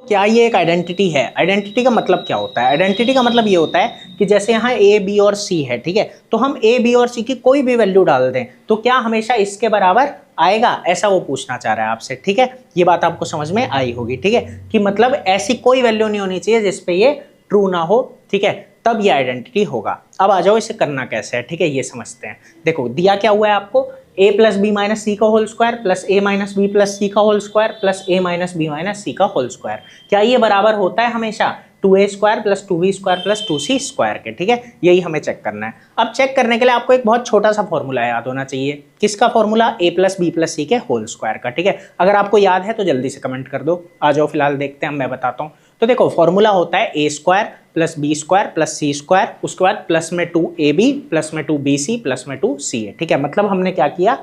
क्या ये एक आइडेंटिटी है? आइडेंटिटी का मतलब क्या होता है? आइडेंटिटी का मतलब ये होता है कि जैसे यहाँ ए बी और सी है, ठीक है, तो हम ए बी और सी की कोई भी वैल्यू डाल दें तो क्या हमेशा इसके बराबर आएगा, ऐसा वो पूछना चाह रहा है आपसे, ठीक है। ये बात आपको समझ में आई होगी, ठीक है, कि मतलब ऐसी कोई वैल्यू नहीं होनी चाहिए जिसपे ये ट्रू ना हो, ठीक है, तब ये आइडेंटिटी होगा। अब आ जाओ इसे करना कैसे है, ठीक है, ये समझते हैं। देखो दिया क्या हुआ है आपको, a प्लस बी माइनस सी का होल स्क्वायर प्लस ए माइनस बी प्लस सी का होल स्क्वायर प्लस ए माइनस बी माइनस सी का होल स्क्वायर। क्या ये बराबर होता है हमेशा 2a square plus 2b square plus 2c square के, ठीक है, यही हमें चेक करना है। अब चेक करने के लिए आपको एक बहुत छोटा सा फॉर्मूला याद होना चाहिए। किसका formula? a plus B plus C के होल स्क्वायर का, ठीक है। अगर आपको याद है तो जल्दी से कमेंट कर दो। आ जाओ फिलहाल देखते हैं, मैं बताता हूँ। तो देखो फॉर्मूला होता है A square plus B square plus C square, उसके बाद प्लस में 2ab प्लस में 2bc प्लस में 2ca, ठीक है। मतलब हमने क्या किया,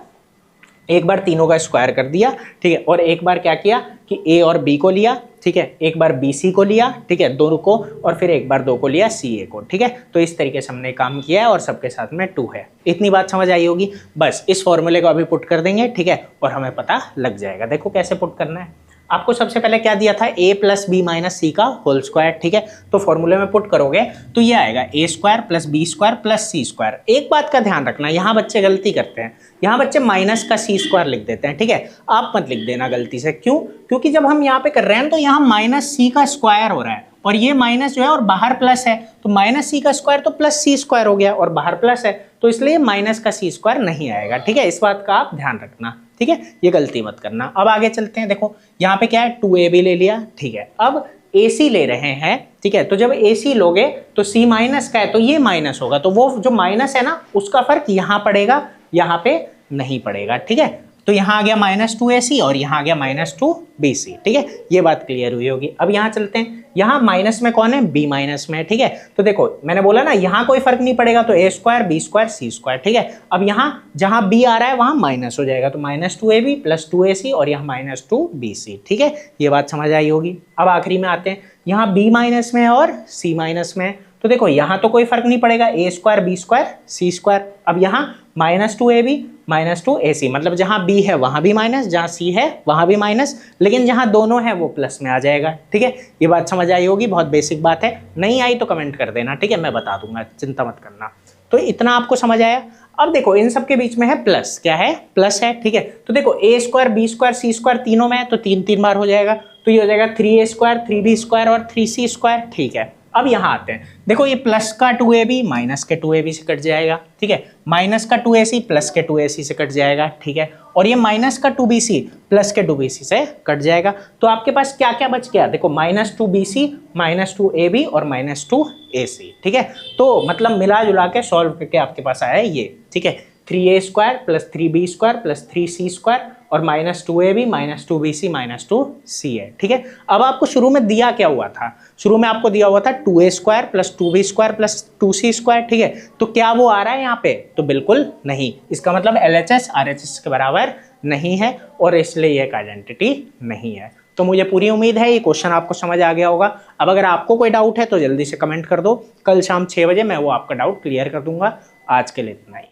एक बार तीनों का स्क्वायर कर दिया, ठीक है, और एक बार क्या किया कि ए और बी को लिया, ठीक है, एक बार बी सी को लिया, ठीक है, दोनों को, और फिर एक बार दो को लिया सी ए को, ठीक है। तो इस तरीके से हमने काम किया है और सबके साथ में 2 है। इतनी बात समझ आई होगी। बस इस फॉर्मूले को अभी पुट कर देंगे, ठीक है, और हमें पता लग जाएगा। देखो कैसे पुट करना है। आपको सबसे पहले क्या दिया था, a प्लस बी माइनस सी का होल स्क्वायर, ठीक है। तो फॉर्मूले में पुट करोगे तो ये आएगा a square plus B square plus C square. एक बात का ध्यान रखना, यहाँ बच्चे गलती करते हैं, यहाँ बच्चे माइनस का सी स्क्वायर लिख देते हैं, ठीक है। आप मत लिख देना गलती से। क्यों? क्योंकि जब हम यहाँ पे कर रहे हैं तो यहाँ माइनस सी का स्क्वायर हो रहा है और ये माइनस जो है और बाहर प्लस है, तो माइनस सी का स्क्वायर तो प्लस सी स्क्वायर हो गया और बाहर प्लस है, तो इसलिए माइनस का सी स्क्वायर नहीं आएगा, ठीक है। इस बात का आप ध्यान रखना, ठीक है, ये गलती मत करना। अब आगे चलते हैं। देखो यहाँ पे क्या है, 2ab ले लिया, ठीक है। अब ac ले रहे हैं, ठीक है, तो जब ac लोगे तो c माइनस का है तो ये माइनस होगा, तो वो जो माइनस है ना उसका फर्क यहाँ पड़ेगा, यहाँ पे नहीं पड़ेगा, ठीक है। तो यहाँ आ गया -2ac और यहाँ आ गया -2bc, ठीक है, ये बात क्लियर हुई होगी। अब यहाँ चलते हैं। यहाँ माइनस में कौन है, b माइनस में, ठीक है। तो देखो मैंने बोला ना यहाँ कोई फर्क नहीं पड़ेगा, तो a square B square C square, ठीक है। अब यहाँ जहाँ b आ रहा है वहाँ माइनस हो जाएगा, तो -2ab प्लस 2ac और यहाँ -2bc, ठीक है, ये बात समझ आई होगी। अब आखिरी में आते हैं, यहाँ b माइनस में और c माइनस में, तो देखो यहाँ तो कोई फर्क नहीं पड़ेगा, a square B square C square. अब यहाँ -2ab -2ac, मतलब जहाँ b है वहाँ भी माइनस, जहाँ c है वहाँ भी माइनस, लेकिन जहाँ दोनों है वो प्लस में आ जाएगा, ठीक है। ये बात समझ आई होगी, बहुत बेसिक बात है। नहीं आई तो कमेंट कर देना, ठीक है, मैं बता दूंगा, चिंता मत करना। तो इतना आपको समझ आया। अब देखो इन सब के बीच में है प्लस, क्या है, प्लस है, ठीक है। तो देखो a square B square C square तीनों में है तो 3 बार हो जाएगा, तो ये हो जाएगा 3a स्क्वायर 3b स्क्वायर और 3c स्क्वायर, ठीक है। अब यहाँ आते हैं। देखो ये प्लस का 2ab माइनस के 2ab से कट जाएगा, ठीक है, माइनस का 2ac प्लस के 2ac से कट जाएगा, ठीक है, और ये माइनस का 2bc प्लस के 2bc से कट जाएगा। तो आपके पास क्या क्या बच गया, देखो -2bc -2ab और -2ac, ठीक है। तो मतलब मिला जुला के सॉल्व करके आपके पास आया है ये, ठीक है, 3a square plus 3b square plus 3c square और -2ab -2bc -2c है, ठीक है। अब आपको शुरू में दिया क्या हुआ था, शुरू में आपको दिया हुआ था 2a square plus 2b square plus 2c square, ठीक है। तो क्या वो आ रहा है यहाँ पे, तो बिल्कुल नहीं। इसका मतलब LHS RHS के बराबर नहीं है और इसलिए ये एक आइडेंटिटी नहीं है। तो मुझे पूरी उम्मीद है ये क्वेश्चन आपको समझ आ गया होगा। अब अगर आपको कोई डाउट है तो जल्दी से कमेंट कर दो, कल शाम 6 बजे मैं वो आपका डाउट क्लियर कर दूंगा। आज के लिए इतना ही।